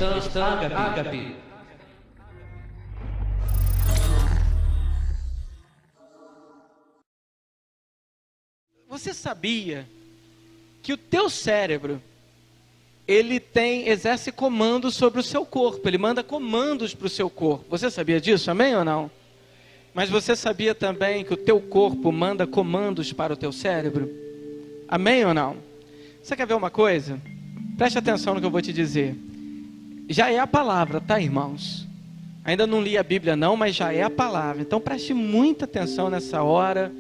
Ágape. Você sabia que o teu cérebro, ele exerce comandos sobre o seu corpo, ele manda comandos para o seu corpo. Você sabia disso, amém ou não? Mas você sabia também que o teu corpo manda comandos para o teu cérebro? Amém ou não? Você quer ver uma coisa? Preste atenção no que eu vou te dizer. Já é a palavra, tá, irmãos? Ainda não li a Bíblia não, mas já é a palavra. Então preste muita atenção nessa hora.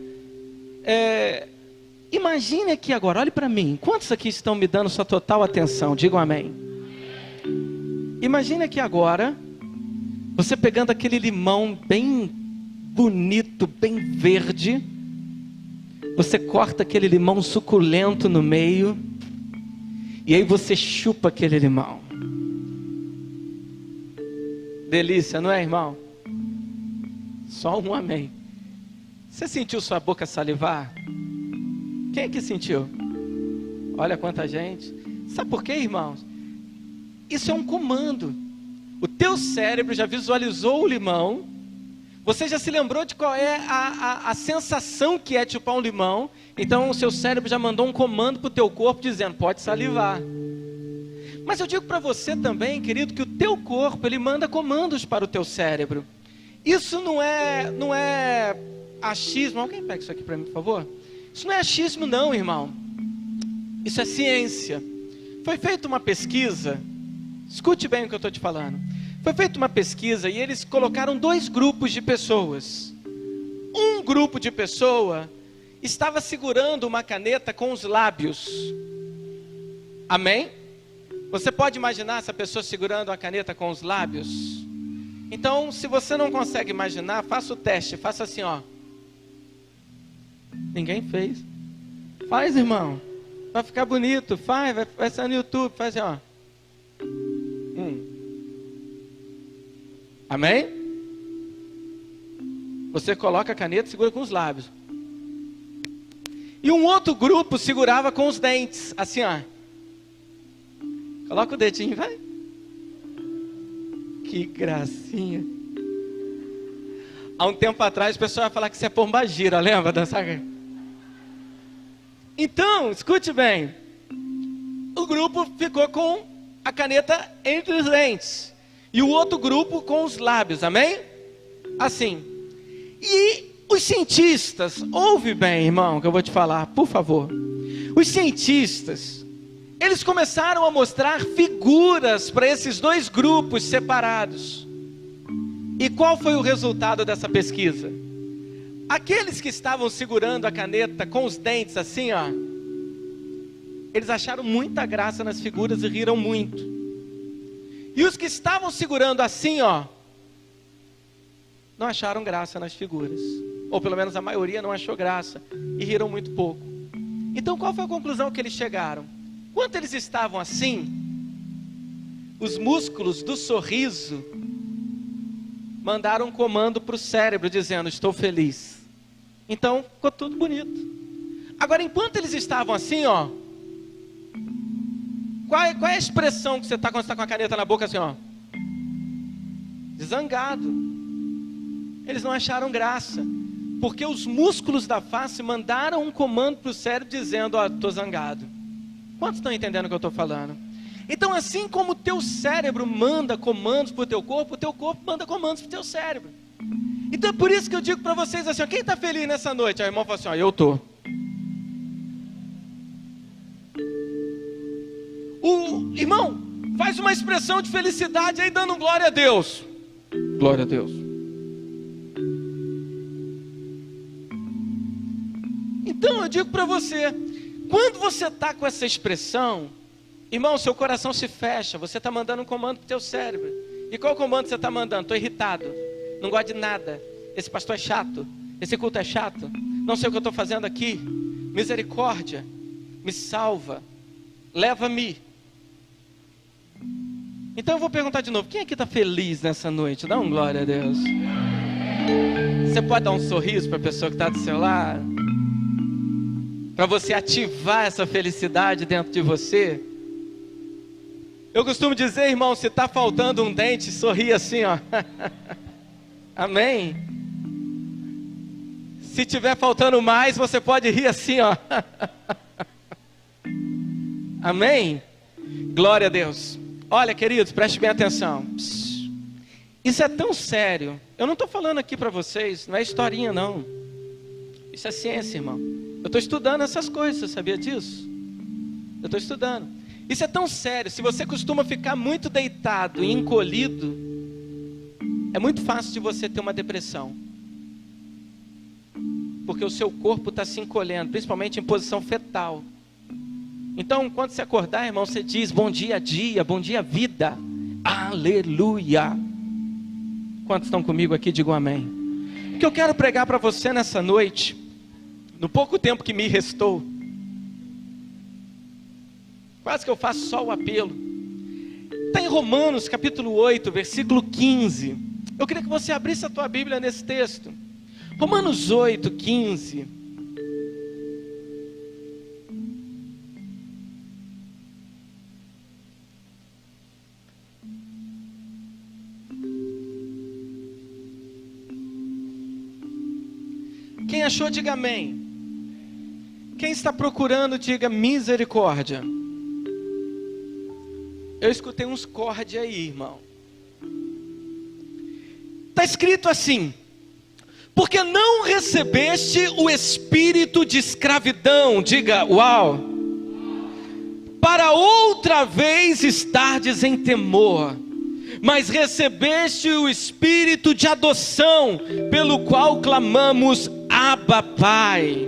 Imagine aqui agora, olhe para mim. Quantos aqui estão me dando sua total atenção? Digam amém. Imagine aqui agora, você pegando aquele limão bem bonito, bem verde. Você corta aquele limão suculento no meio. E aí você chupa aquele limão. Delícia, não é, irmão? Só um amém. Você sentiu sua boca salivar? Quem é que sentiu? Olha quanta gente. Sabe por quê, irmãos? Isso é um comando. O teu cérebro já visualizou o limão. Você já se lembrou de qual é a sensação que é chupar um limão. Então o seu cérebro já mandou um comando para o teu corpo dizendo, pode salivar. Mas eu digo para você também, querido, que o teu corpo, ele manda comandos para o teu cérebro. Isso não é achismo. Alguém pega isso aqui para mim, por favor? Isso não é achismo não, irmão. Isso é ciência. Foi feita uma pesquisa. Escute bem o que eu estou te falando. Foi feita uma pesquisa e eles colocaram 2 grupos de pessoas. Um grupo de pessoa estava segurando uma caneta com os lábios. Amém? Você pode imaginar essa pessoa segurando a caneta com os lábios? Então, se você não consegue imaginar, faça o teste. Faça assim, ó. Ninguém fez. Faz, irmão. Vai ficar bonito. Faz, vai ser no YouTube. Faz assim, ó. Amém? Você coloca a caneta e segura com os lábios. E um outro grupo segurava com os dentes. Assim, ó. Coloca o dedinho, vai. Que gracinha. Há um tempo atrás, o pessoal ia falar que isso é pombagira, lembra da saga? Então, escute bem. O grupo ficou com a caneta entre os dentes. E o outro grupo com os lábios, amém? Assim. E os cientistas, ouve bem, irmão, que eu vou te falar, por favor. Os cientistas, eles começaram a mostrar figuras para esses 2 grupos separados. E qual foi o resultado dessa pesquisa? Aqueles que estavam segurando a caneta com os dentes assim, ó, eles acharam muita graça nas figuras e riram muito. E os que estavam segurando assim, ó, não acharam graça nas figuras. Ou pelo menos a maioria não achou graça e riram muito pouco. Então qual foi a conclusão que eles chegaram? Quando eles estavam assim, os músculos do sorriso mandaram um comando para o cérebro dizendo, estou feliz. Então ficou tudo bonito. Agora, enquanto eles estavam assim, ó, qual é a expressão que você está quando você está com a caneta na boca assim, ó? Zangado. Eles não acharam graça, porque os músculos da face mandaram um comando para o cérebro dizendo, ó, estou zangado. Quantos estão entendendo o que eu estou falando? Então, assim como o teu cérebro manda comandos para o teu corpo manda comandos para o teu cérebro. Então é por isso que eu digo para vocês assim, ó, quem está feliz nessa noite? Aí o irmão fala assim, ó, eu estou. O irmão faz uma expressão de felicidade aí dando glória a Deus. Glória a Deus. Então eu digo para você, quando você está com essa expressão, irmão, seu coração se fecha, você está mandando um comando para o teu cérebro. E qual comando você está mandando? Estou irritado, não gosto de nada, esse pastor é chato, esse culto é chato, não sei o que eu estou fazendo aqui, misericórdia, me salva, leva-me. Então eu vou perguntar de novo, quem aqui está feliz nessa noite? Dá um glória a Deus. Você pode dar um sorriso para a pessoa que está do seu lado? Para você ativar essa felicidade dentro de você? Eu costumo dizer, irmão, se está faltando um dente, sorri assim, ó. Amém? Se tiver faltando mais, você pode rir assim, ó. Amém? Glória a Deus. Olha, queridos, preste bem atenção. Isso é tão sério. Eu não estou falando aqui para vocês, não é historinha não. Isso é ciência, irmão. Eu estou estudando essas coisas, você sabia disso? Eu estou estudando. Isso é tão sério. Se você costuma ficar muito deitado e encolhido, é muito fácil de você ter uma depressão. Porque o seu corpo está se encolhendo, principalmente em posição fetal. Então, quando você acordar, irmão, você diz bom dia bom dia vida. Aleluia. Quantos estão comigo aqui, digam amém. O que eu quero pregar para você nessa noite, no pouco tempo que me restou, quase que eu faço só o apelo. Está em Romanos capítulo 8, versículo 15. Eu queria que você abrisse a tua Bíblia nesse texto. Romanos 8, 15. Quem achou, diga amém. Quem está procurando, diga misericórdia. Eu escutei uns corde aí, irmão. Está escrito assim: porque não recebeste o espírito de escravidão, diga uau, para outra vez estardes em temor, mas recebeste o espírito de adoção, pelo qual clamamos, Abba, Pai.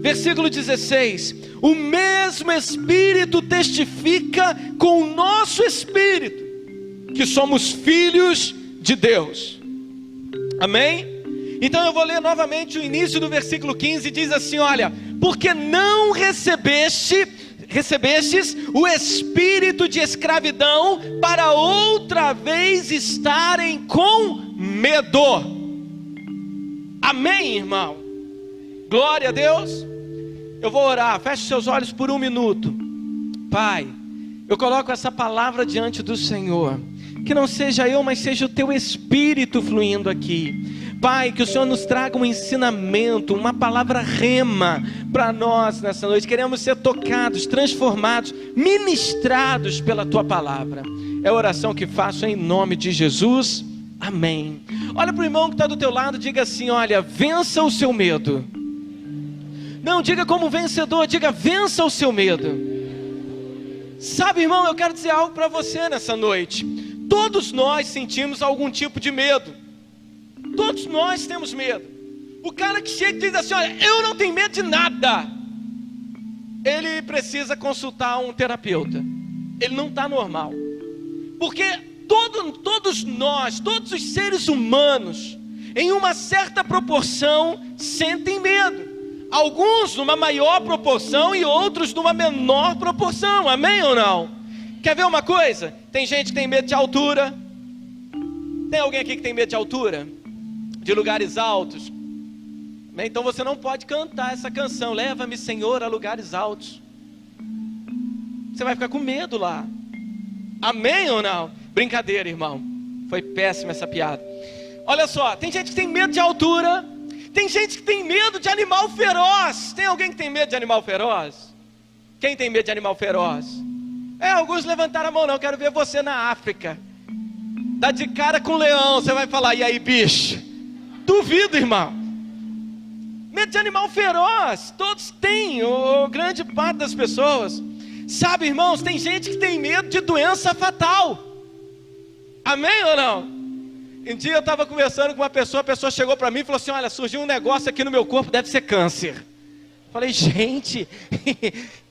Versículo 16: o mesmo Espírito testifica com o nosso espírito que somos filhos de Deus. Amém? Então eu vou ler novamente o início do versículo 15, diz assim, olha, porque não recebestes o espírito de escravidão para outra vez estarem com medo. Amém, irmão? Glória a Deus. Eu vou orar, feche seus olhos por um minuto. Pai, eu coloco essa palavra diante do Senhor, que não seja eu, mas seja o teu Espírito fluindo aqui. Pai, que o Senhor nos traga um ensinamento, uma palavra rema para nós nessa noite. Queremos ser tocados, transformados, ministrados pela tua palavra. É a oração que faço em nome de Jesus. Amém. Olha para o irmão que está do teu lado, diga assim, olha, vença o seu medo. Não, diga como vencedor, diga vença o seu medo. Sabe, irmão, eu quero dizer algo para você nessa noite. Todos nós sentimos algum tipo de medo. Todos nós temos medo. O cara que chega e diz assim, olha, eu não tenho medo de nada, ele precisa consultar um terapeuta. Ele não está normal. Porque todos nós, todos os seres humanos, em uma certa proporção, sentem medo. Alguns numa maior proporção e outros numa menor proporção. Amém ou não? Quer ver uma coisa? Tem gente que tem medo de altura. Tem alguém aqui que tem medo de altura? De lugares altos? Então você não pode cantar essa canção, leva-me Senhor a lugares altos. Você vai ficar com medo lá. Amém ou não? Brincadeira, irmão. Foi péssima essa piada. Olha só, tem gente que tem medo de altura. Tem gente que tem medo de animal feroz. Tem alguém que tem medo de animal feroz? Quem tem medo de animal feroz? Alguns levantaram a mão, não. Quero ver você na África. Dá de cara com um leão, você vai falar, e aí, bicho? Duvido, irmão. Medo de animal feroz, todos têm, grande parte das pessoas. Sabe, irmãos, tem gente que tem medo de doença fatal. Amém ou não? Um dia eu estava conversando com uma pessoa, a pessoa chegou para mim e falou assim, olha, surgiu um negócio aqui no meu corpo, deve ser câncer. Falei, gente,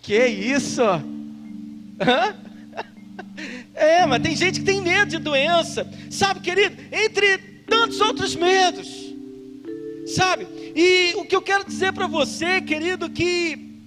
que isso? Hã? Mas tem gente que tem medo de doença. Sabe, querido, entre tantos outros medos. Sabe, e o que eu quero dizer para você, querido, que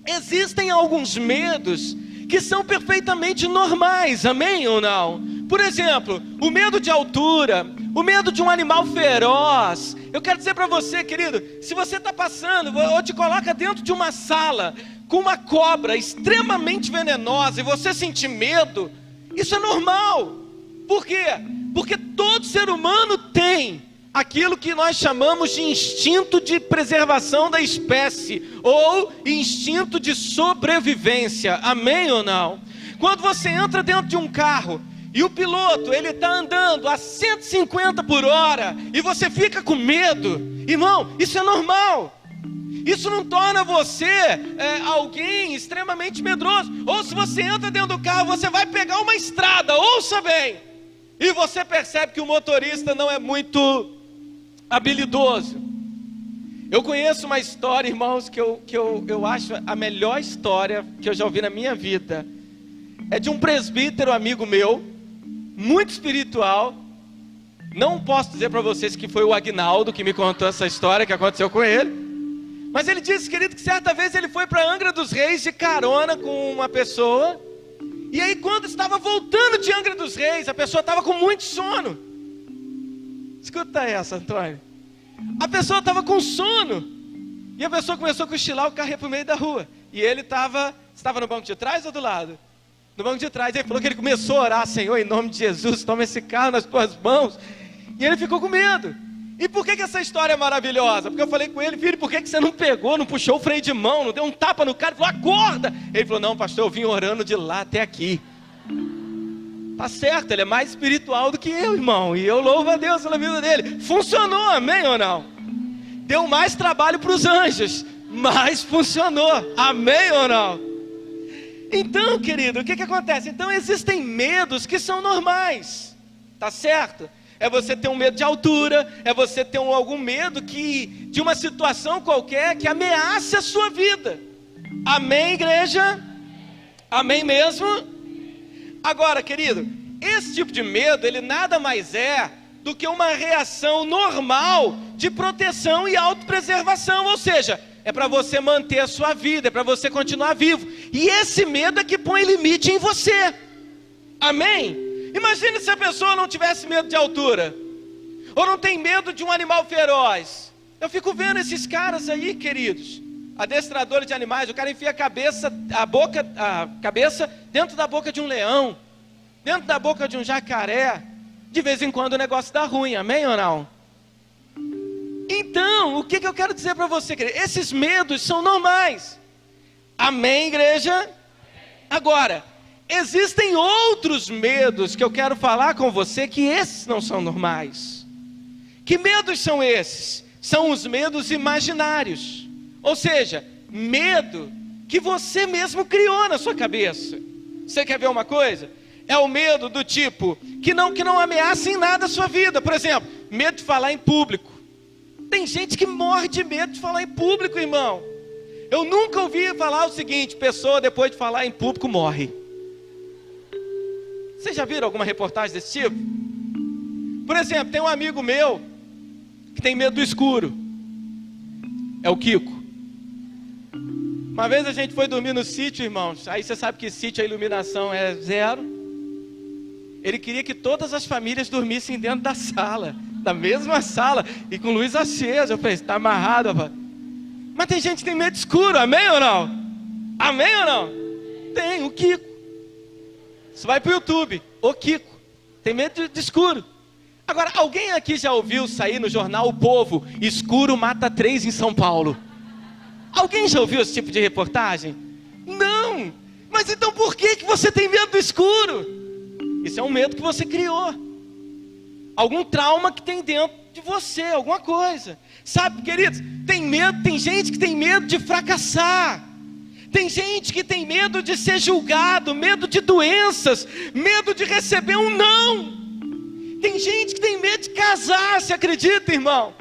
existem alguns medos que são perfeitamente normais, amém ou não? Por exemplo, o medo de altura, o medo de um animal feroz. Eu quero dizer para você, querido, se você está passando, ou te coloca dentro de uma sala com uma cobra extremamente venenosa e você sentir medo, Isso é normal. Por quê? Porque todo ser humano tem aquilo que nós chamamos de instinto de preservação da espécie, ou instinto de sobrevivência. Amém ou não? Quando você entra dentro de um carro e o piloto, ele está andando a 150 por hora e você fica com medo, irmão, isso é normal. Isso não torna você alguém extremamente medroso. Ou se você entra dentro do carro, você vai pegar uma estrada, ouça bem, e você percebe que o motorista não é muito habilidoso. Eu conheço uma história, irmãos, que eu acho a melhor história que eu já ouvi na minha vida. É de um presbítero amigo meu, muito espiritual. Não posso dizer para vocês que foi o Agnaldo que me contou essa história que aconteceu com ele. Mas ele disse, querido, que certa vez ele foi para Angra dos Reis de carona com uma pessoa. E aí quando estava voltando de Angra dos Reis, a pessoa estava com muito sono. Escuta essa, Antônio. A pessoa estava com sono. E a pessoa começou a cochilar, o carro ia para o meio da rua. E ele estava no banco de trás ou do lado? No banco de trás. Ele falou que ele começou a orar: Senhor, em nome de Jesus, toma esse carro nas tuas mãos. E ele ficou com medo. E por que essa história é maravilhosa? Porque eu falei com ele: filho, por que você não pegou, não puxou o freio de mão, não deu um tapa no cara e falou: acorda? Ele falou: não, pastor, eu vim orando de lá até aqui. Tá certo, ele é mais espiritual do que eu, irmão. E eu louvo a Deus pela vida dele. Funcionou, amém ou não? Deu mais trabalho para os anjos, mas funcionou, amém ou não? Então, querido, o que acontece? Então existem medos que são normais, tá certo? É você ter um medo de altura, é você ter algum medo de uma situação qualquer que ameace a sua vida. Amém, igreja? Amém mesmo? Agora, querido, esse tipo de medo, ele nada mais é do que uma reação normal de proteção e autopreservação. Ou seja, é para você manter a sua vida, é para você continuar vivo. E esse medo é que põe limite em você. Amém? Imagine se a pessoa não tivesse medo de altura, ou não tem medo de um animal feroz. Eu fico vendo esses caras aí, queridos, adestradores de animais. O cara enfia a cabeça dentro da boca de um leão, dentro da boca de um jacaré. De vez em quando o negócio dá ruim, amém ou não? Então, o que eu quero dizer para você, querido? Esses medos são normais. Amém, igreja? Agora, existem outros medos que eu quero falar com você, que esses não são normais. Que medos são esses? São os medos imaginários. Ou seja, medo que você mesmo criou na sua cabeça. Você quer ver uma coisa? É o medo do tipo, que não ameaça em nada a sua vida. Por exemplo, medo de falar em público. Tem gente que morre de medo de falar em público, irmão. Eu nunca ouvi falar o seguinte: pessoa depois de falar em público morre. Vocês já viram alguma reportagem desse tipo? Por exemplo, tem um amigo meu que tem medo do escuro. É o Kiko. Uma vez a gente foi dormir no sítio, irmãos. Aí você sabe que sítio a iluminação é zero. Ele queria que todas as famílias dormissem dentro da sala, da mesma sala, e com luz acesa. Eu falei: está amarrado, rapaz. Mas tem gente que tem medo escuro, amém ou não? Amém ou não? Tem, o Kiko. Você vai para o YouTube, o Kiko, tem medo de escuro. Agora, alguém aqui já ouviu sair no jornal O Povo: escuro mata 3 em São Paulo? Alguém já ouviu esse tipo de reportagem? Não. Mas então por que você tem medo do escuro? Isso é um medo que você criou. Algum trauma que tem dentro de você, alguma coisa. Sabe, queridos, tem gente que tem medo de fracassar. Tem gente que tem medo de ser julgado, medo de doenças, medo de receber um não. Tem gente que tem medo de casar, você acredita, irmão?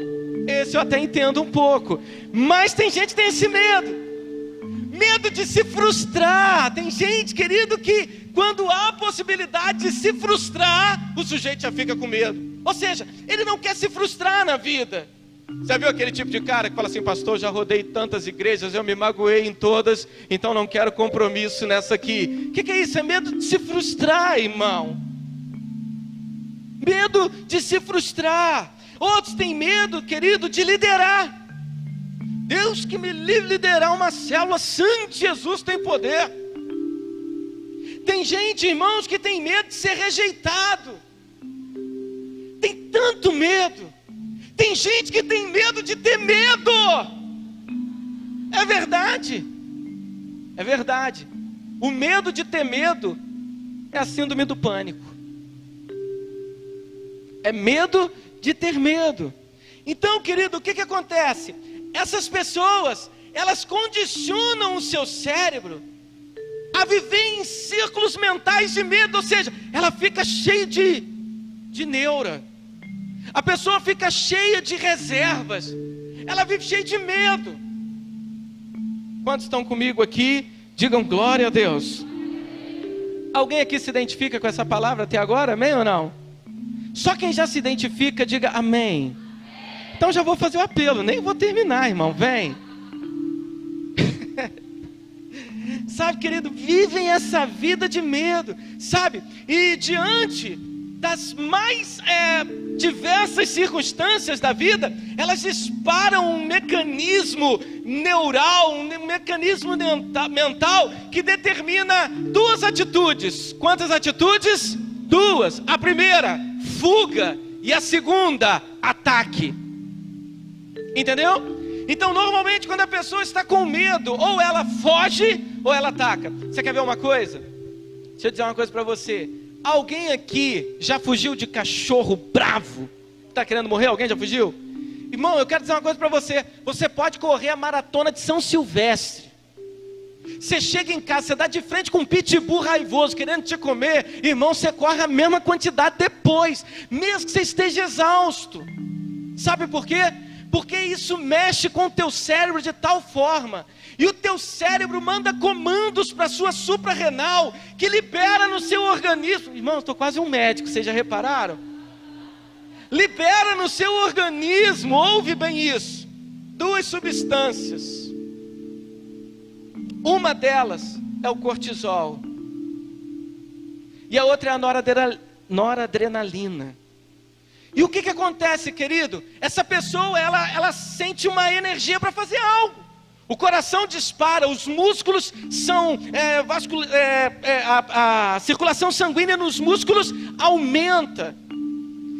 Esse eu até entendo um pouco. Mas tem gente que tem esse medo. Medo de se frustrar. Tem gente, querido, que quando há a possibilidade de se frustrar, o sujeito já fica com medo. Ou seja, ele não quer se frustrar na vida. Já viu aquele tipo de cara que fala assim: pastor, já rodei tantas igrejas, eu me magoei em todas, então não quero compromisso nessa aqui. O que é isso? É medo de se frustrar, irmão. Medo de se frustrar. Outros têm medo, querido, de liderar. Deus que me livre liderar uma célula, sangue de Jesus tem poder. Tem gente, irmãos, que tem medo de ser rejeitado. Tem tanto medo. Tem gente que tem medo de ter medo. É verdade. É verdade. O medo de ter medo é a síndrome do pânico. É medo de ter medo. Então, querido, o que acontece? Essas pessoas, elas condicionam o seu cérebro a viver em círculos mentais de medo. Ou seja, ela fica cheia de neura. A pessoa fica cheia de reservas. Ela vive cheia de medo. Quantos estão comigo aqui? Digam glória a Deus. Alguém aqui se identifica com essa palavra até agora? Amém ou não? Só quem já se identifica, diga amém. Então já vou fazer o apelo. Nem vou terminar, irmão. Vem. Sabe, querido, vivem essa vida de medo. Sabe? E diante das mais diversas circunstâncias da vida, elas disparam um mecanismo neural, um mecanismo mental que determina duas atitudes. Quantas atitudes? Duas. A primeira, fuga, e a segunda, ataque. Entendeu? Então, normalmente, quando a pessoa está com medo, ou ela foge, ou ela ataca. Você quer ver uma coisa? Deixa eu dizer uma coisa para você. Alguém aqui já fugiu de cachorro bravo? Está querendo morrer? Alguém já fugiu? Irmão, eu quero dizer uma coisa para você. Você pode correr a maratona de São Silvestre. Você chega em casa, você dá de frente com um pitbull raivoso, querendo te comer. Irmão, você corre a mesma quantidade depois, mesmo que você esteja exausto. Sabe por quê? Porque isso mexe com o teu cérebro de tal forma, e o teu cérebro manda comandos para a sua suprarrenal, que libera no seu organismo. Irmão, eu estou quase um médico, vocês já repararam? Libera no seu organismo, ouve bem isso, duas substâncias. Uma delas é o cortisol, e a outra é a noradrenalina. E o que acontece, querido? Essa pessoa, ela sente uma energia para fazer algo. O coração dispara, os músculos são a circulação sanguínea nos músculos aumenta.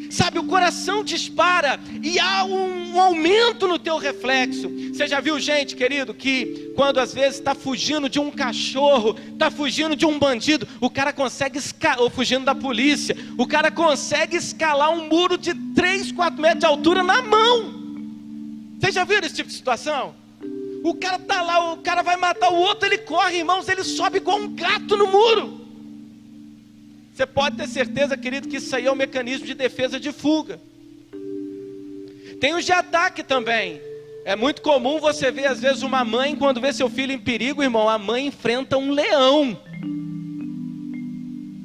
Sabe, o coração dispara e há um aumento no teu reflexo. Você já viu gente, querido, que quando às vezes está fugindo de um cachorro, está fugindo de um bandido, o cara consegue ou fugindo da polícia, o cara consegue escalar um muro de 3, 4 metros de altura na mão. Vocês já viram esse tipo de situação? O cara está lá, o cara vai matar o outro, ele corre, irmãos, ele sobe igual um gato no muro. Você pode ter certeza, querido, que isso aí é um mecanismo de defesa de fuga. Tem os de ataque também. É muito comum você ver, às vezes, uma mãe, quando vê seu filho em perigo, irmão, a mãe enfrenta um leão.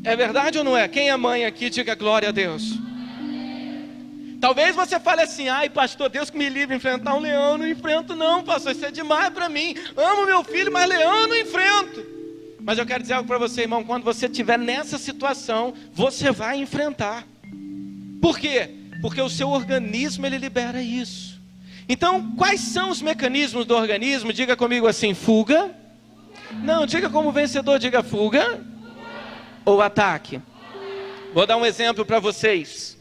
É verdade ou não é? Quem é mãe aqui, diga glória a Deus. Talvez você fale assim, ai pastor, Deus que me livre de enfrentar um leão. Eu não enfrento não, pastor, isso é demais para mim. Amo meu filho, mas leão eu não enfrento. Mas eu quero dizer algo para você, irmão, quando você estiver nessa situação, você vai enfrentar. Por quê? Porque o seu organismo, ele libera isso. Então, quais são os mecanismos do organismo? Diga comigo assim, fuga. Não, diga como vencedor, diga fuga ou ataque. Vou dar um exemplo para vocês.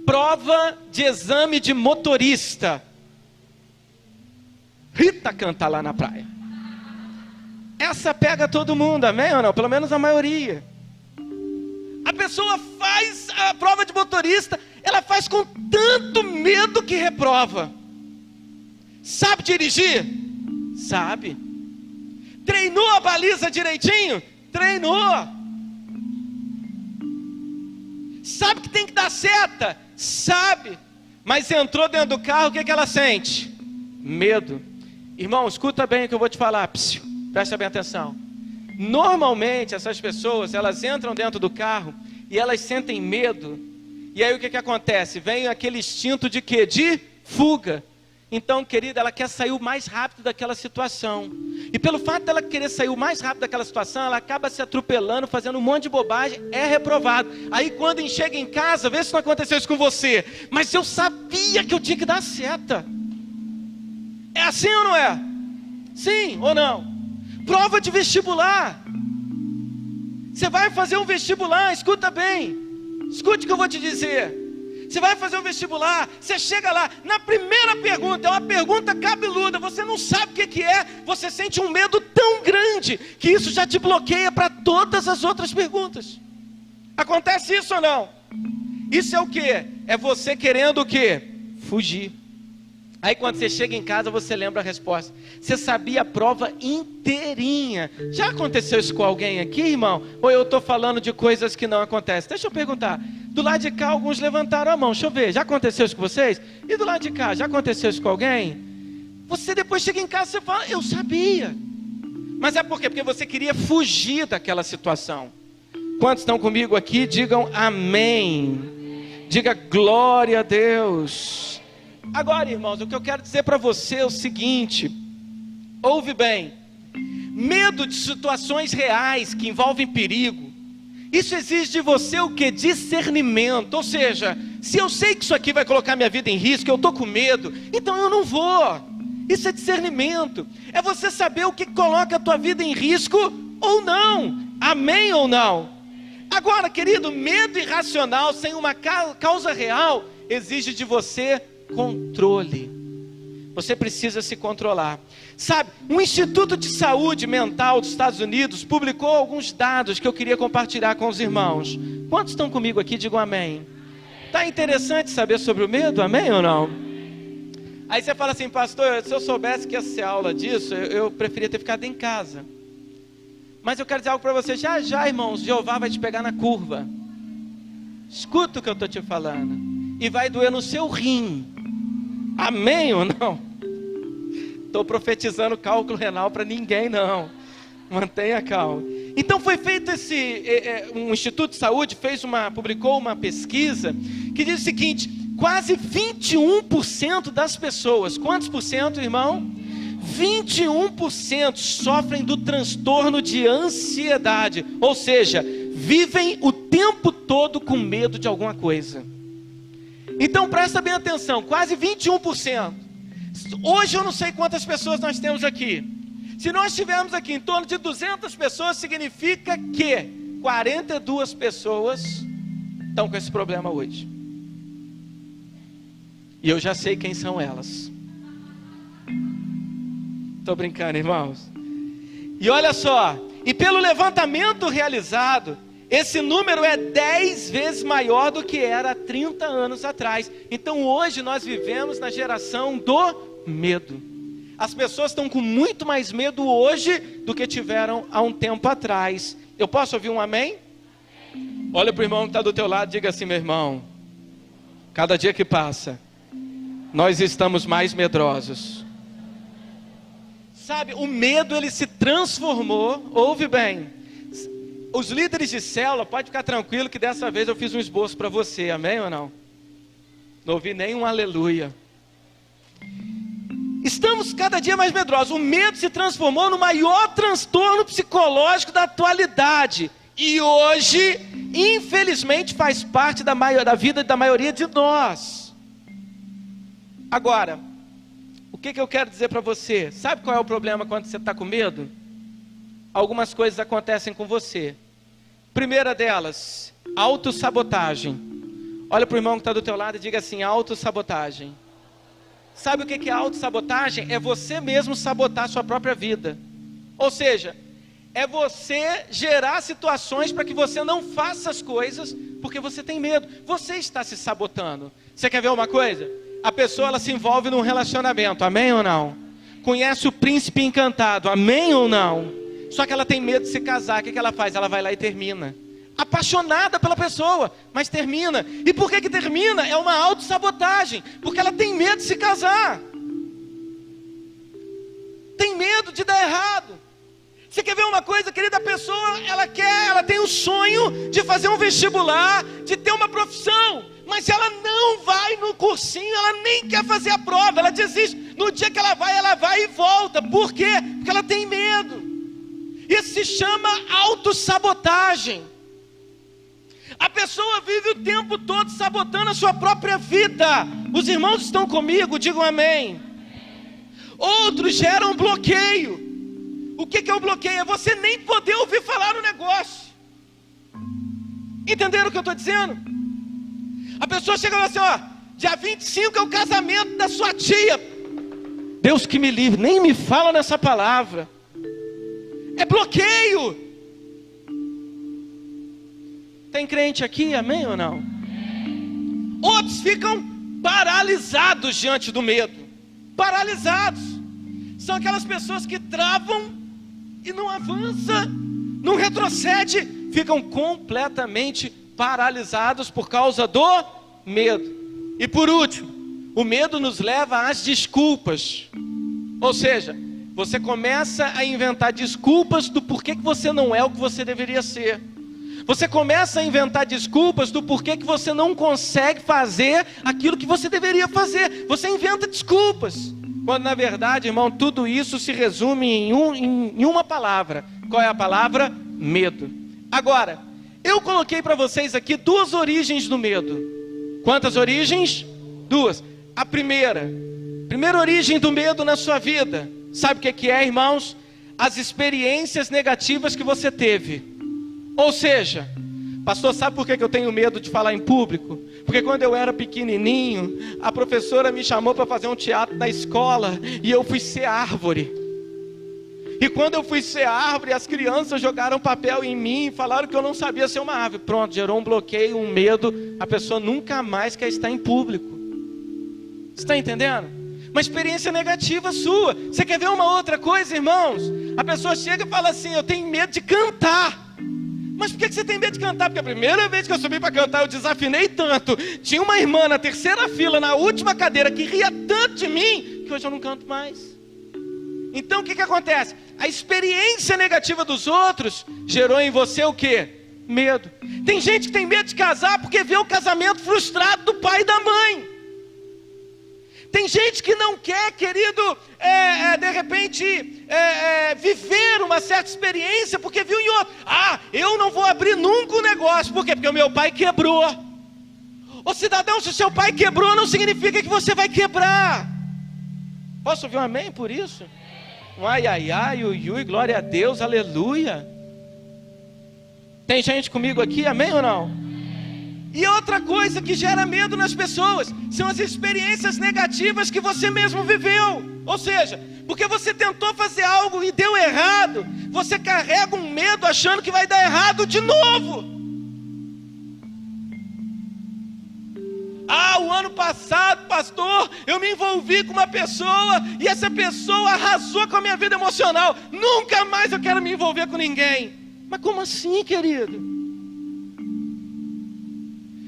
Prova de exame de motorista. Rita canta lá na praia. Essa pega todo mundo, amém ou não? Pelo menos a maioria. A pessoa faz a prova de motorista, ela faz com tanto medo que reprova. Sabe dirigir? Sabe. Treinou a baliza direitinho? Treinou. Sabe que tem que dar seta? Sabe. Mas entrou dentro do carro, o que ela sente? Medo. Irmão, escuta bem o que eu vou te falar. Presta bem atenção. Normalmente essas pessoas, elas entram dentro do carro e elas sentem medo. E aí o que acontece? Vem aquele instinto de quê? De fuga. Então, querida, ela quer sair o mais rápido daquela situação. E pelo fato dela querer sair o mais rápido daquela situação, ela acaba se atropelando, fazendo um monte de bobagem, é reprovado. Aí quando chega em casa, vê se não aconteceu isso com você. Mas eu sabia que eu tinha que dar seta. É assim ou não é? Sim ou não? Prova de vestibular. Você vai fazer um vestibular, escuta bem. Escute o que eu vou te dizer. Você vai fazer um vestibular, você chega lá, na primeira pergunta, é uma pergunta cabeluda, você não sabe o que é, você sente um medo tão grande, que isso já te bloqueia para todas as outras perguntas. Acontece isso ou não? Isso é o que? É você querendo o que? Fugir. Aí quando você chega em casa, você lembra a resposta. Você sabia a prova inteirinha. Já aconteceu isso com alguém aqui, irmão? Ou eu estou falando de coisas que não acontecem? Deixa eu perguntar. Do lado de cá, alguns levantaram a mão. Deixa eu ver. Já aconteceu isso com vocês? E do lado de cá, já aconteceu isso com alguém? Você depois chega em casa e fala, eu sabia. Mas é por quê? Porque você queria fugir daquela situação. Quantos estão comigo aqui? Digam amém. Diga glória a Deus. Agora, irmãos, o que eu quero dizer para você é o seguinte. Ouve bem. Medo de situações reais que envolvem perigo. Isso exige de você o que? Discernimento. Ou seja, se eu sei que isso aqui vai colocar minha vida em risco, eu estou com medo, então eu não vou. Isso é discernimento. É você saber o que coloca a tua vida em risco ou não. Amém ou não? Agora, querido, medo irracional sem uma causa real exige de você controle. Você precisa se controlar. Sabe, um Instituto de Saúde Mental dos Estados Unidos publicou alguns dados que eu queria compartilhar com os irmãos. Quantos estão comigo aqui? Digam amém. Está interessante saber sobre o medo? Amém ou não? Aí você fala assim, pastor, se eu soubesse que ia ser aula disso, eu preferia ter ficado em casa. Mas eu quero dizer algo para você. Já, irmãos, Jeová vai te pegar na curva. Escuta o que eu estou te falando. E vai doer no seu rim. Amém ou não? Estou profetizando cálculo renal para ninguém não. Mantenha calma. Então foi feito um Instituto de Saúde publicou uma pesquisa que diz o seguinte: quase 21% das pessoas, quantos por cento, irmão? 21% sofrem do transtorno de ansiedade, ou seja, vivem o tempo todo com medo de alguma coisa. Então presta bem atenção, quase 21%. Hoje eu não sei quantas pessoas nós temos aqui. Se nós tivermos aqui em torno de 200 pessoas, significa que 42 pessoas estão com esse problema hoje. E eu já sei quem são elas. Estou brincando, irmãos. E olha só, e pelo levantamento realizado, esse número é 10 vezes maior do que era há 30 anos atrás. Então hoje nós vivemos na geração do medo. As pessoas estão com muito mais medo hoje do que tiveram há um tempo atrás. Eu posso ouvir um amém? Olha para o irmão que está do teu lado e diga assim, meu irmão, cada dia que passa, nós estamos mais medrosos. Sabe, o medo ele se transformou, ouve bem. Os líderes de célula, pode ficar tranquilo que dessa vez eu fiz um esboço para você, amém ou não? Não ouvi nenhum aleluia. Estamos cada dia mais medrosos. O medo se transformou no maior transtorno psicológico da atualidade. E hoje, infelizmente, faz parte da vida da maioria de nós. Agora, o que eu quero dizer para você? Sabe qual é o problema quando você está com medo? Algumas coisas acontecem com você. Primeira delas, autossabotagem. Olha para o irmão que está do teu lado e diga assim, autossabotagem. Sabe o que é autossabotagem? É você mesmo sabotar a sua própria vida. Ou seja, é você gerar situações para que você não faça as coisas porque você tem medo. Você está se sabotando. Você quer ver uma coisa? A pessoa ela se envolve num relacionamento, amém ou não? Conhece o príncipe encantado, amém ou não? Só que ela tem medo de se casar, o que ela faz? Ela vai lá e termina. Apaixonada pela pessoa, mas termina. E por que termina? É uma autossabotagem, porque ela tem medo de se casar. Tem medo de dar errado. Você quer ver uma coisa, querida? A pessoa, ela tem o sonho de fazer um vestibular, de ter uma profissão. Mas ela não vai no cursinho, ela nem quer fazer a prova, ela desiste. No dia que ela vai e volta. Por quê? Porque ela tem medo. Isso se chama autossabotagem. A pessoa vive o tempo todo sabotando a sua própria vida. Os irmãos estão comigo? Digam amém. Outros geram bloqueio. O que é o bloqueio? É você nem poder ouvir falar no negócio. Entenderam o que eu estou dizendo? A pessoa chega e fala assim, dia 25 é o casamento da sua tia. Deus que me livre, nem me fala nessa palavra. É bloqueio. Tem crente aqui, amém ou não? Outros ficam paralisados diante do medo. Paralisados. São aquelas pessoas que travam e não avança, não retrocede, ficam completamente paralisados por causa do medo. E por último, o medo nos leva às desculpas. Ou seja, você começa a inventar desculpas do porquê que você não é o que você deveria ser. Você começa a inventar desculpas do porquê que você não consegue fazer aquilo que você deveria fazer. Você inventa desculpas. Quando na verdade, irmão, tudo isso se resume em uma palavra. Qual é a palavra? Medo. Agora, eu coloquei para vocês aqui 2 origens do medo. Quantas origens? 2. A primeira origem do medo na sua vida, sabe o que é, irmãos? As experiências negativas que você teve. Ou seja, pastor, sabe por que eu tenho medo de falar em público? Porque quando eu era pequenininho, a professora me chamou para fazer um teatro na escola e eu fui ser árvore. E quando eu fui ser árvore, as crianças jogaram papel em mim e falaram que eu não sabia ser uma árvore. Pronto, gerou um bloqueio, um medo. A pessoa nunca mais quer estar em público. Você está entendendo? Uma experiência negativa sua. Você quer ver uma outra coisa, irmãos? A pessoa chega e fala assim, eu tenho medo de cantar. Mas por que você tem medo de cantar? Porque a primeira vez que eu subi para cantar, eu desafinei tanto. Tinha uma irmã na terceira fila, na última cadeira, que ria tanto de mim, que hoje eu não canto mais. Então o que acontece? A experiência negativa dos outros gerou em você o quê? Medo. Tem gente que tem medo de casar porque vê o casamento frustrado do pai e da mãe. Tem gente que não quer, querido, de repente, viver uma certa experiência porque viu em outro. Eu não vou abrir nunca um negócio. Por quê? Porque o meu pai quebrou. Ô cidadão, se o seu pai quebrou, não significa que você vai quebrar. Posso ouvir um amém por isso? Um ai, ai, ai, ui, ui, glória a Deus, aleluia. Tem gente comigo aqui, amém ou não? E outra coisa que gera medo nas pessoas são as experiências negativas que você mesmo viveu. Ou seja, porque você tentou fazer algo e deu errado, você carrega um medo achando que vai dar errado de novo. O ano passado, pastor, eu me envolvi com uma pessoa e essa pessoa arrasou com a minha vida emocional. Nunca mais eu quero me envolver com ninguém. Mas como assim, querido?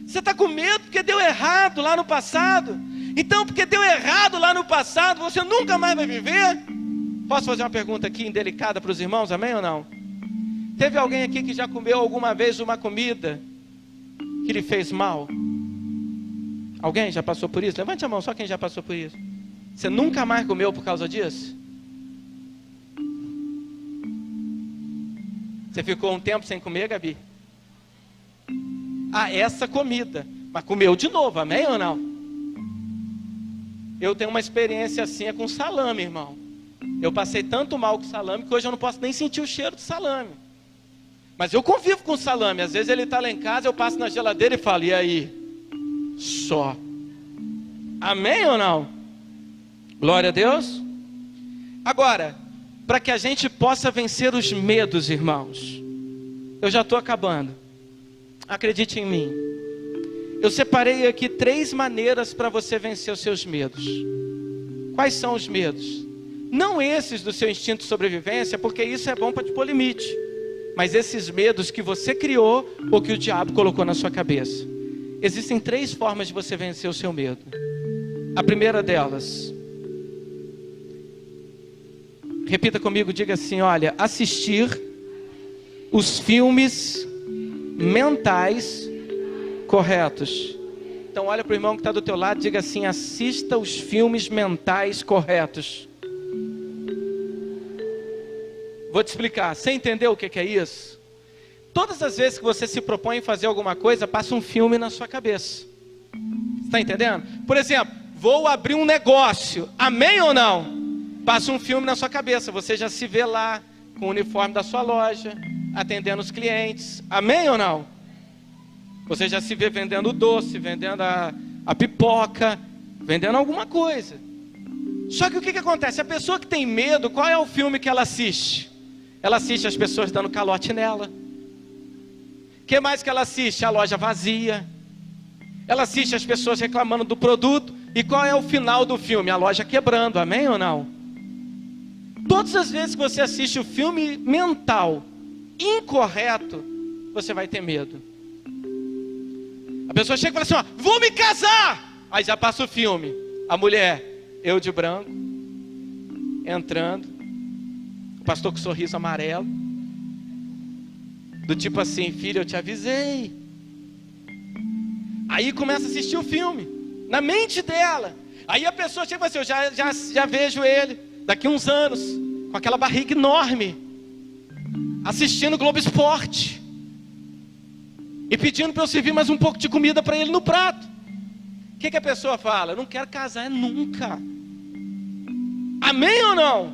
Você está com medo porque deu errado lá no passado? Então, porque deu errado lá no passado, você nunca mais vai viver? Posso fazer uma pergunta aqui indelicada para os irmãos, amém ou não? Teve alguém aqui que já comeu alguma vez uma comida que lhe fez mal? Alguém já passou por isso? Levante a mão, só quem já passou por isso. Você nunca mais comeu por causa disso? Você ficou um tempo sem comer, Gabi? Essa comida, mas comeu de novo, amém ou não? Eu tenho uma experiência assim com salame, irmão. Eu passei tanto mal com salame que hoje eu não posso nem sentir o cheiro de salame. Mas eu convivo com salame. Às vezes ele está lá em casa, eu passo na geladeira e falo, e aí? Só. Amém ou não? Glória a Deus. Agora, para que a gente possa vencer os medos, irmãos, eu já estou acabando. Acredite em mim. Eu separei aqui 3 maneiras para você vencer os seus medos. Quais são os medos? Não esses do seu instinto de sobrevivência, porque isso é bom para te pôr limite. Mas esses medos que você criou ou que o diabo colocou na sua cabeça. Existem 3 formas de você vencer o seu medo. A primeira delas, repita comigo, diga assim, olha, assistir os filmes mentais corretos. Então olha para o irmão que está do teu lado e diga assim, assista os filmes mentais corretos. Vou te explicar, você entendeu o que é isso? Todas as vezes que você se propõe a fazer alguma coisa, passa um filme na sua cabeça. Você está entendendo? Por exemplo, vou abrir um negócio, amém ou não? Passa um filme na sua cabeça, você já se vê lá, com o uniforme da sua loja, atendendo os clientes, amém ou não? Você já se vê vendendo doce, vendendo a pipoca, vendendo alguma coisa. Só que o que acontece? A pessoa que tem medo, qual é o filme que ela assiste? Ela assiste as pessoas dando calote nela. O que mais que ela assiste? A loja vazia. Ela assiste as pessoas reclamando do produto. E qual é o final do filme? A loja quebrando, amém ou não? Todas as vezes que você assiste o filme mental incorreto, você vai ter medo. A pessoa chega e fala assim, ó, vou me casar! Aí já passa o filme. A mulher, eu de branco, entrando, o pastor com sorriso amarelo, do tipo assim, filho, eu te avisei. Aí começa a assistir o filme, na mente dela. Aí a pessoa chega e fala assim, eu já vejo ele, daqui uns anos, com aquela barriga enorme, assistindo Globo Esporte, e pedindo para eu servir mais um pouco de comida para ele no prato. O que a pessoa fala? Eu não quero casar nunca. Amém ou não?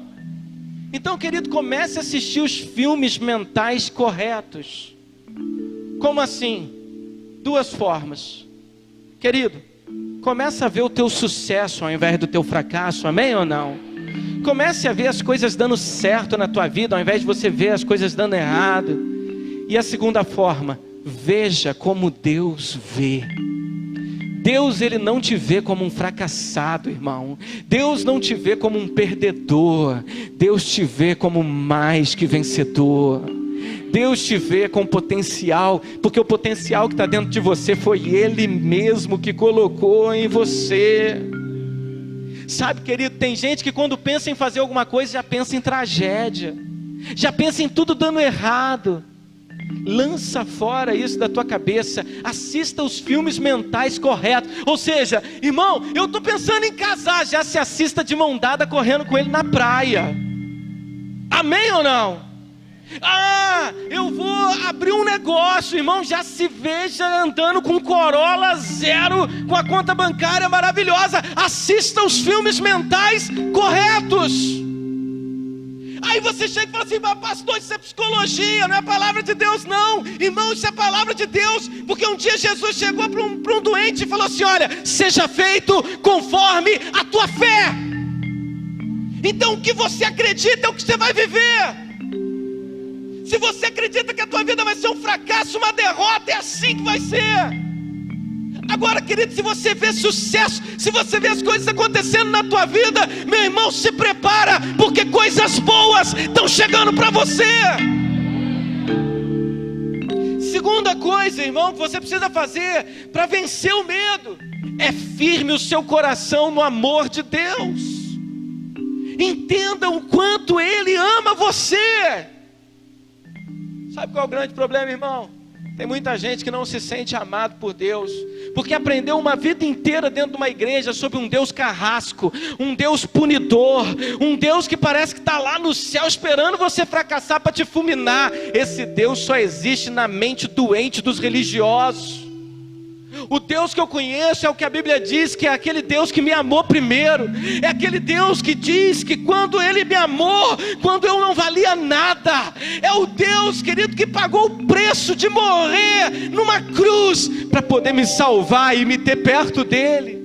Então, querido, comece a assistir os filmes mentais corretos. Como assim? Duas formas. Querido, começa a ver o teu sucesso ao invés do teu fracasso, amém ou não? Comece a ver as coisas dando certo na tua vida, ao invés de você ver as coisas dando errado. E a segunda forma, veja como Deus vê. Deus, Ele não te vê como um fracassado, irmão. Deus não te vê como um perdedor. Deus te vê como mais que vencedor. Deus te vê com potencial, porque o potencial que está dentro de você foi Ele mesmo que colocou em você. Sabe, querido, tem gente que quando pensa em fazer alguma coisa já pensa em tragédia, já pensa em tudo dando errado. Lança fora isso da tua cabeça. Assista os filmes mentais corretos. Ou seja, irmão, eu estou pensando em casar, já se assista de mão dada correndo com ele na praia. Amém ou não? Ah, eu vou abrir um negócio, irmão, já se veja andando com Corolla zero, com a conta bancária maravilhosa. Assista os filmes mentais corretos. Aí você chega e fala assim, mas pastor, isso é psicologia, não é a palavra de Deus não. Irmão, isso é a palavra de Deus. Porque um dia Jesus chegou para um doente e falou assim, olha, seja feito conforme a tua fé. Então o que você acredita é o que você vai viver. Se você acredita que a tua vida vai ser um fracasso, uma derrota, é assim que vai ser. Agora, querido, se você vê sucesso, se você vê as coisas acontecendo na tua vida, meu irmão, se prepara, porque coisas boas estão chegando para você. Segunda coisa, irmão, que você precisa fazer para vencer o medo, é firme o seu coração no amor de Deus. Entenda o quanto Ele ama você. Sabe qual é o grande problema, irmão? Tem muita gente que não se sente amado por Deus, porque aprendeu uma vida inteira dentro de uma igreja sobre um Deus carrasco, um Deus punidor, um Deus que parece que está lá no céu esperando você fracassar para te fulminar. Esse Deus só existe na mente doente dos religiosos. O Deus que eu conheço é o que a Bíblia diz, que é aquele Deus que me amou primeiro. É aquele Deus que diz que quando Ele me amou, quando eu não valia nada, é o Deus, querido, que pagou o preço de morrer numa cruz para poder me salvar e me ter perto dEle.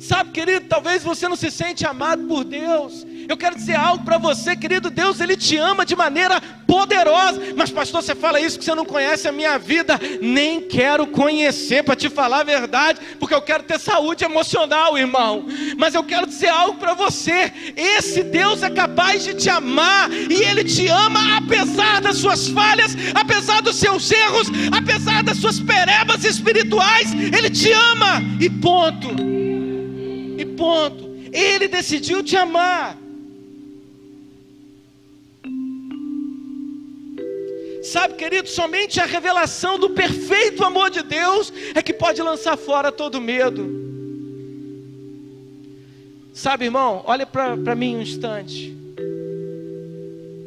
Sabe, querido, talvez você não se sente amado por Deus. Eu quero dizer algo para você, querido. Deus, Ele te ama de maneira poderosa. Mas pastor, você fala isso que você não conhece a minha vida. Nem quero conhecer, para te falar a verdade, porque eu quero ter saúde emocional, irmão. Mas eu quero dizer algo para você. Esse Deus é capaz de te amar, e Ele te ama apesar das suas falhas, apesar dos seus erros, apesar das suas perebas espirituais. Ele te ama, e ponto. E ponto. Ele decidiu te amar. Sabe, querido, somente a revelação do perfeito amor de Deus é que pode lançar fora todo medo. Sabe, irmão, olha para mim um instante.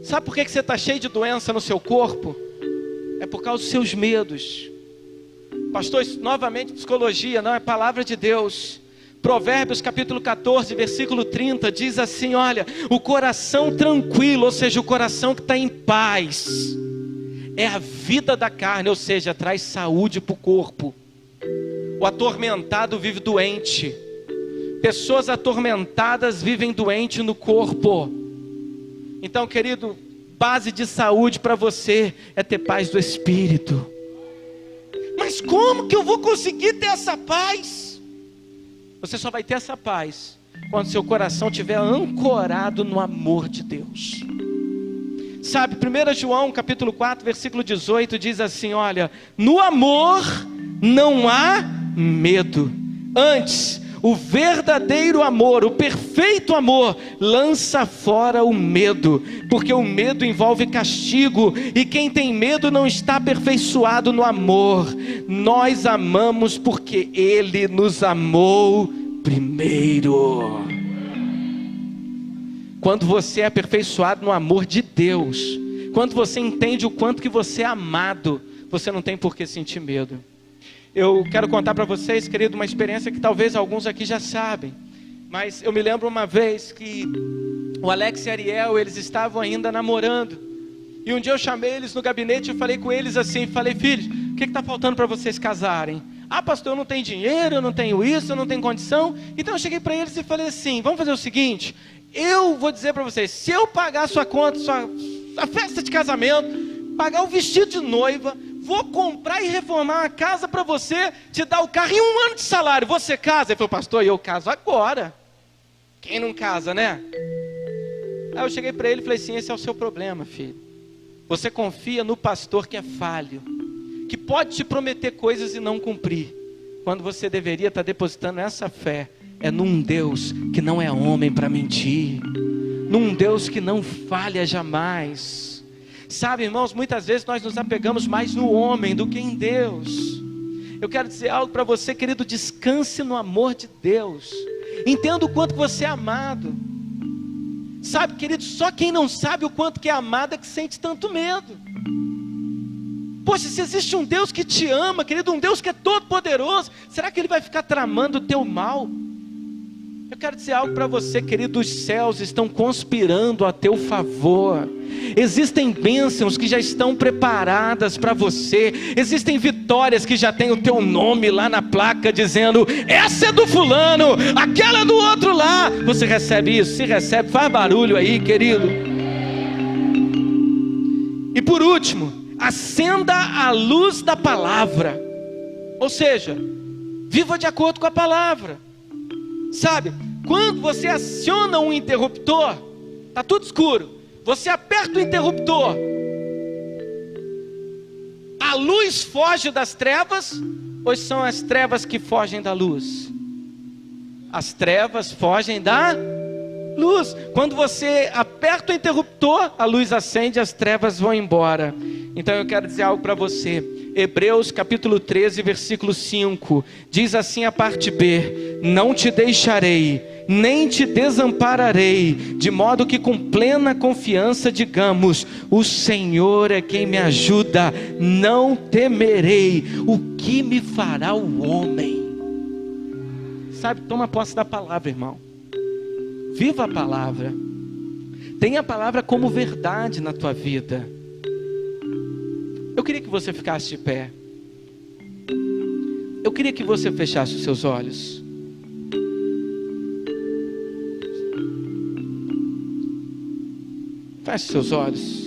Sabe por que você está cheio de doença no seu corpo? É por causa dos seus medos. Pastor, isso, novamente psicologia, não, é palavra de Deus. Provérbios capítulo 14, versículo 30, diz assim, olha, o coração tranquilo, ou seja, o coração que está em paz, é a vida da carne, ou seja, traz saúde para o corpo. O atormentado vive doente. Pessoas atormentadas vivem doente no corpo. Então, querido, base de saúde para você é ter paz do Espírito. Mas como que eu vou conseguir ter essa paz? Você só vai ter essa paz quando seu coração estiver ancorado no amor de Deus. Sabe, 1 João capítulo 4, versículo 18 diz assim, olha, no amor não há medo. Antes, o verdadeiro amor, o perfeito amor, lança fora o medo, porque o medo envolve castigo, e quem tem medo não está aperfeiçoado no amor. Nós amamos porque Ele nos amou primeiro. Quando você é aperfeiçoado no amor de Deus, quando você entende o quanto que você é amado, você não tem por que sentir medo. Eu quero contar para vocês, querido, uma experiência que talvez alguns aqui já sabem. Mas eu me lembro uma vez que o Alex e a Ariel, eles estavam ainda namorando. E um dia eu chamei eles no gabinete e falei com eles assim, falei, filhos, o que está faltando para vocês casarem? Ah, pastor, eu não tenho dinheiro, eu não tenho isso, eu não tenho condição. Então eu cheguei para eles e falei assim, vamos fazer o seguinte, eu vou dizer para vocês, se eu pagar a sua conta, a festa de casamento, pagar o vestido de noiva, vou comprar e reformar uma casa para você, te dar o carro em 1 ano de salário. Você casa? Ele falou, pastor, eu caso agora. Quem não casa, né? Aí eu cheguei para ele e falei assim, esse é o seu problema, filho. Você confia no pastor que é falho, que pode te prometer coisas e não cumprir, quando você deveria estar depositando essa fé num Deus que não é homem para mentir, num Deus que não falha jamais. Sabe, irmãos, muitas vezes nós nos apegamos mais no homem do que em Deus. Eu quero dizer algo para você, querido, descanse no amor de Deus. Entenda o quanto você é amado. Sabe, querido, só quem não sabe o quanto que é amado é que sente tanto medo. Poxa, se existe um Deus que te ama, querido, um Deus que é todo poderoso, será que Ele vai ficar tramando o teu mal? Eu quero dizer algo para você, querido, os céus estão conspirando a teu favor. Existem bênçãos que já estão preparadas para você. Existem vitórias que já tem o teu nome lá na placa dizendo, essa é do fulano, aquela é do outro lá. Você recebe isso? Se recebe, faz barulho aí, querido. E por último, acenda a luz da palavra. Ou seja, viva de acordo com a palavra. Sabe, quando você aciona um interruptor, está tudo escuro, você aperta o interruptor, a luz foge das trevas, ou são as trevas que fogem da luz? As trevas fogem da luz. Quando você aperta o interruptor, a luz acende, as trevas vão embora. Então eu quero dizer algo para você. Hebreus capítulo 13, versículo 5, diz assim a parte B, não te deixarei, nem te desampararei, de modo que com plena confiança digamos, o Senhor é quem me ajuda, não temerei, o que me fará o homem? Sabe, toma posse da palavra, irmão, viva a palavra, tenha a palavra como verdade na tua vida. Eu queria que você ficasse de pé. Eu queria que você fechasse os seus olhos. Feche seus olhos.